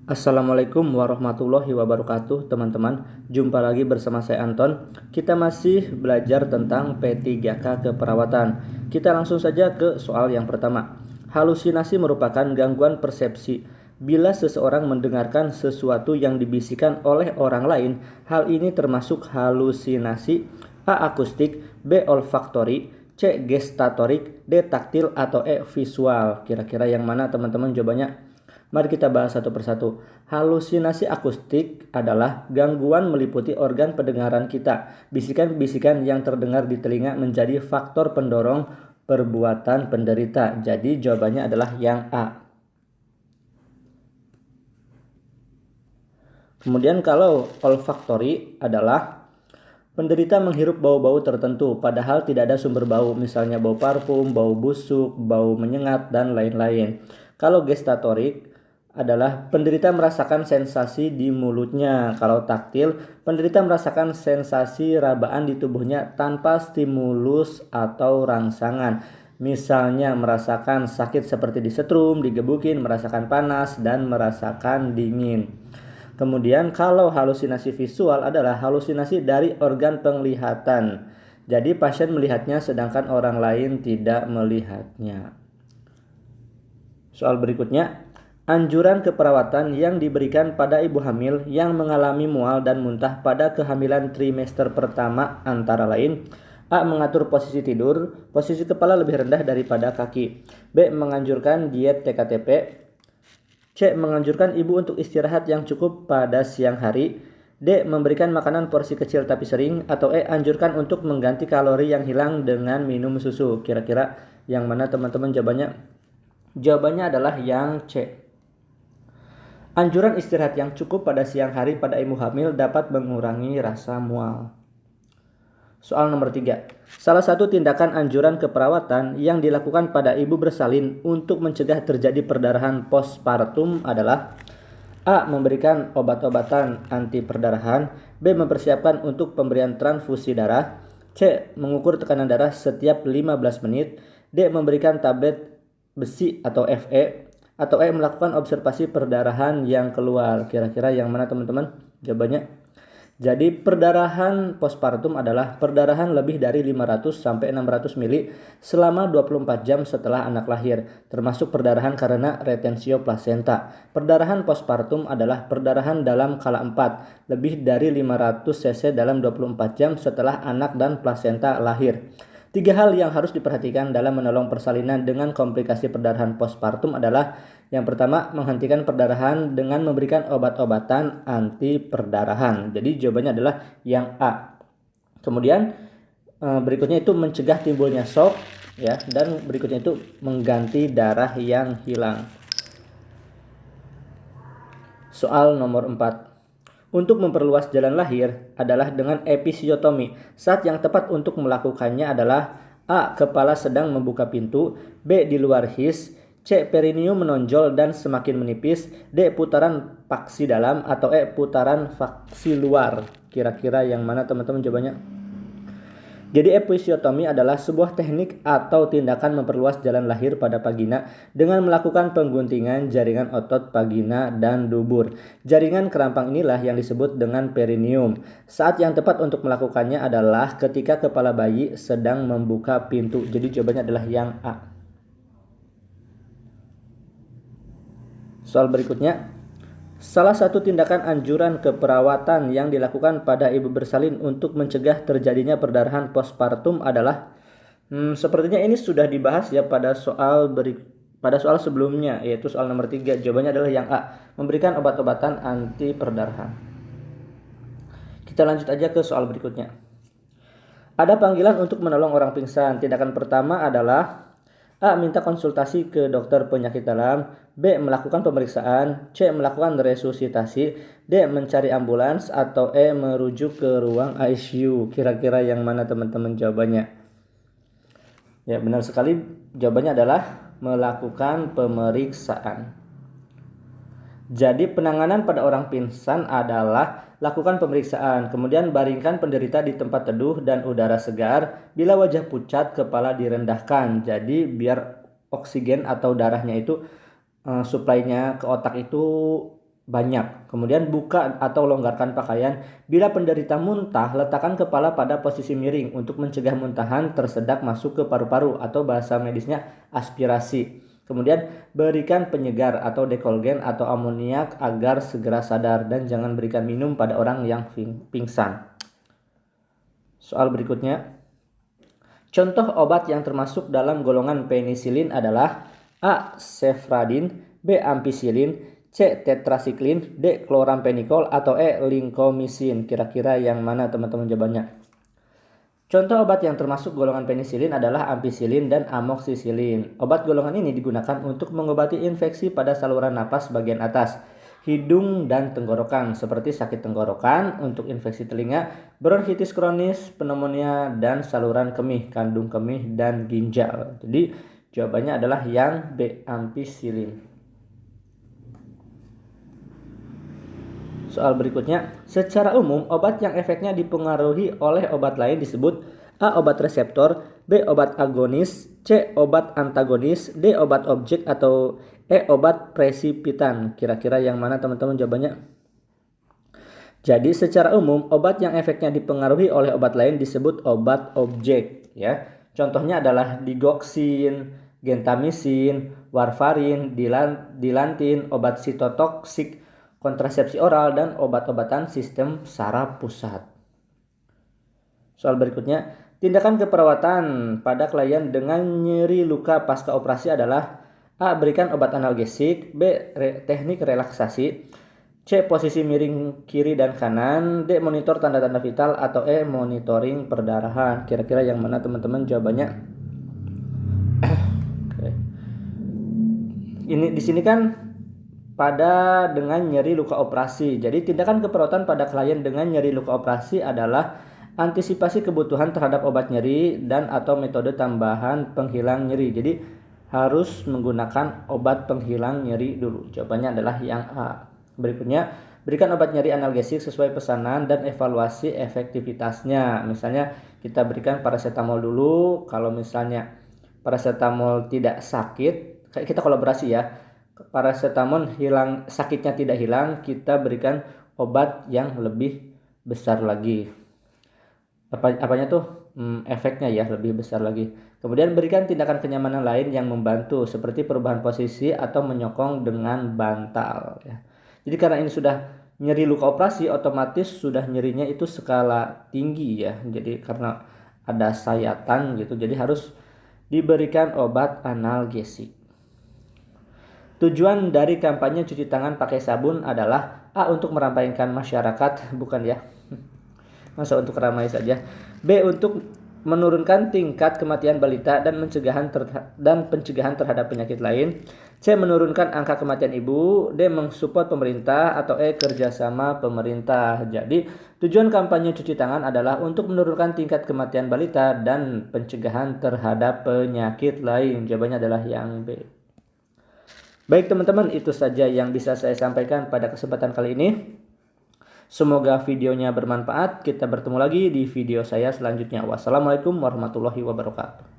Assalamualaikum warahmatullahi wabarakatuh teman-teman. Jumpa lagi bersama saya Anton. Kita masih belajar tentang P3K keperawatan. Kita langsung saja ke soal yang pertama. Halusinasi merupakan gangguan persepsi. Bila seseorang mendengarkan sesuatu yang dibisikkan oleh orang lain, hal ini termasuk halusinasi. A. Akustik, B. Olfaktori, C. Gestatorik, D. Taktil, atau E. Visual. Kira-kira yang mana teman-teman jawabannya? Mari kita bahas satu persatu. Halusinasi akustik adalah gangguan meliputi organ pendengaran kita. Bisikan-bisikan yang terdengar di telinga menjadi faktor pendorong perbuatan penderita. Jadi jawabannya adalah yang A. Kemudian kalau olfaktori adalah penderita menghirup bau-bau tertentu padahal tidak ada sumber bau, misalnya bau parfum, bau busuk, bau menyengat, dan lain-lain. Kalau gestatorik adalah penderita merasakan sensasi di mulutnya. Kalau taktil, penderita merasakan sensasi rabaan di tubuhnya tanpa stimulus atau rangsangan. Misalnya merasakan sakit seperti disetrum, digebukin, merasakan panas, dan merasakan dingin. Kemudian kalau halusinasi visual adalah halusinasi dari organ penglihatan. Jadi pasien melihatnya sedangkan orang lain tidak melihatnya. Soal berikutnya. Anjuran keperawatan yang diberikan pada ibu hamil yang mengalami mual dan muntah pada kehamilan trimester pertama antara lain: A. Mengatur posisi tidur, posisi kepala lebih rendah daripada kaki. B. Menganjurkan diet TKTP. C. Menganjurkan ibu untuk istirahat yang cukup pada siang hari. D. Memberikan makanan porsi kecil tapi sering. Atau E. Anjurkan untuk mengganti kalori yang hilang dengan minum susu. Kira-kira yang mana teman-teman jawabannya? Jawabannya adalah yang C. Anjuran istirahat yang cukup pada siang hari pada ibu hamil dapat mengurangi rasa mual. Soal nomor 3. Salah satu tindakan anjuran keperawatan yang dilakukan pada ibu bersalin untuk mencegah terjadi perdarahan postpartum adalah: A. Memberikan obat-obatan anti perdarahan. B. Mempersiapkan untuk pemberian transfusi darah. C. Mengukur tekanan darah setiap 15 menit. D. Memberikan tablet besi atau Fe. Atau E. Melakukan observasi perdarahan yang keluar. Kira-kira yang mana teman-teman? Jawabannya. Jadi perdarahan postpartum adalah perdarahan lebih dari 500 sampai 600 mili selama 24 jam setelah anak lahir, termasuk perdarahan karena retensio plasenta. Perdarahan postpartum adalah perdarahan dalam skala 4, lebih dari 500 cc dalam 24 jam setelah anak dan plasenta lahir. 3 hal yang harus diperhatikan dalam menolong persalinan dengan komplikasi perdarahan postpartum adalah: yang pertama, menghentikan perdarahan dengan memberikan obat-obatan anti perdarahan. Jadi jawabannya adalah yang A. Kemudian berikutnya itu mencegah timbulnya shock, ya, dan berikutnya itu mengganti darah yang hilang. Soal nomor 4. Untuk memperluas jalan lahir adalah dengan episiotomi. Saat yang tepat untuk melakukannya adalah: A. Kepala sedang membuka pintu. B. Di luar his. C. Perineum menonjol dan semakin menipis. D. Putaran faksi dalam. Atau E. Putaran faksi luar. Kira-kira yang mana teman-teman jawabannya? Jadi episiotomi adalah sebuah teknik atau tindakan memperluas jalan lahir pada vagina dengan melakukan pengguntingan jaringan otot vagina dan dubur. Jaringan kerampang inilah yang disebut dengan perineum. Saat yang tepat untuk melakukannya adalah ketika kepala bayi sedang membuka pintu. Jadi jawabannya adalah yang A. Soal berikutnya. Salah satu tindakan anjuran keperawatan yang dilakukan pada ibu bersalin untuk mencegah terjadinya perdarahan postpartum adalah sepertinya ini sudah dibahas ya pada soal sebelumnya, yaitu soal nomor 3. Jawabannya adalah yang A. Memberikan obat-obatan anti perdarahan. Kita lanjut aja ke soal berikutnya. Ada panggilan untuk menolong orang pingsan. Tindakan pertama adalah: A. Minta konsultasi ke dokter penyakit dalam. B. Melakukan pemeriksaan. C. Melakukan resusitasi. D. Mencari ambulans. Atau E. Merujuk ke ruang ICU. Kira-kira yang mana teman-teman jawabannya? Ya, benar sekali. Jawabannya adalah melakukan pemeriksaan. Jadi penanganan pada orang pingsan adalah lakukan pemeriksaan, kemudian baringkan penderita di tempat teduh dan udara segar. Bila wajah pucat, kepala direndahkan. Jadi biar oksigen atau darahnya itu supply-nya ke otak itu banyak. Kemudian buka atau longgarkan pakaian. Bila penderita muntah, letakkan kepala pada posisi miring untuk mencegah muntahan tersedak masuk ke paru-paru atau bahasa medisnya aspirasi. Kemudian berikan penyegar atau dekolgen atau amoniak agar segera sadar dan jangan berikan minum pada orang yang pingsan. Soal berikutnya. Contoh obat yang termasuk dalam golongan penisilin adalah A. Cefradin, B. Ampicillin, C. Tetrasiklin, D. Chloramphenicol, atau E. Lincomycin. Kira-kira yang mana teman-teman jawabannya? Contoh obat yang termasuk golongan penisilin adalah ampicillin dan amoxicillin. Obat golongan ini digunakan untuk mengobati infeksi pada saluran napas bagian atas, hidung dan tenggorokan seperti sakit tenggorokan, untuk infeksi telinga, bronkitis kronis, pneumonia, dan saluran kemih, kandung kemih, dan ginjal. Jadi jawabannya adalah yang B. Ampicillin. Soal berikutnya, secara umum obat yang efeknya dipengaruhi oleh obat lain disebut A. Obat reseptor, B. Obat agonis, C. Obat antagonis, D. Obat objek, atau E. Obat presipitan. Kira-kira yang mana teman-teman jawabannya? Jadi secara umum obat yang efeknya dipengaruhi oleh obat lain disebut obat objek, ya. Contohnya adalah digoxin, gentamicin, warfarin, dilantin, obat sitotoksik, kontrasepsi oral, dan obat-obatan sistem saraf pusat. Soal berikutnya, tindakan keperawatan pada klien dengan nyeri luka pasca operasi adalah A. Berikan obat analgesik, B. Teknik relaksasi, C. Posisi miring kiri dan kanan, D. Monitor tanda-tanda vital, atau E. Monitoring perdarahan. Kira-kira yang mana teman-teman jawabannya? Oke. Ini di sini kan pada dengan nyeri luka operasi. Jadi tindakan keperawatan pada klien dengan nyeri luka operasi adalah antisipasi kebutuhan terhadap obat nyeri dan atau metode tambahan penghilang nyeri. Jadi harus menggunakan obat penghilang nyeri dulu. Jawabannya adalah yang A. Berikutnya, berikan obat nyeri analgesik sesuai pesanan dan evaluasi efektivitasnya. Misalnya kita berikan paracetamol dulu. Kalau misalnya paracetamol tidak sakit, kita kolaborasi ya. Paracetamol hilang, sakitnya tidak hilang, kita berikan obat yang lebih besar lagi. Apanya tuh? Efeknya ya lebih besar lagi. Kemudian berikan tindakan kenyamanan lain yang membantu seperti perubahan posisi atau menyokong dengan bantal, ya. Jadi karena ini sudah nyeri luka operasi, otomatis sudah nyerinya itu skala tinggi ya. Jadi karena ada sayatan gitu, jadi harus diberikan obat analgesik. Tujuan dari kampanye cuci tangan pakai sabun adalah A. Untuk meramaikan masyarakat, bukan ya. Masa untuk ramai saja. B. Untuk menurunkan tingkat kematian balita dan pencegahan terhadap penyakit lain. C. Menurunkan angka kematian ibu. D. Mensupport pemerintah, atau E. Kerjasama pemerintah. Jadi tujuan kampanye cuci tangan adalah untuk menurunkan tingkat kematian balita dan pencegahan terhadap penyakit lain. Jawabannya adalah yang B. Baik teman-teman, itu saja yang bisa saya sampaikan pada kesempatan kali ini. Semoga videonya bermanfaat. Kita bertemu lagi di video saya selanjutnya. Wassalamualaikum warahmatullahi wabarakatuh.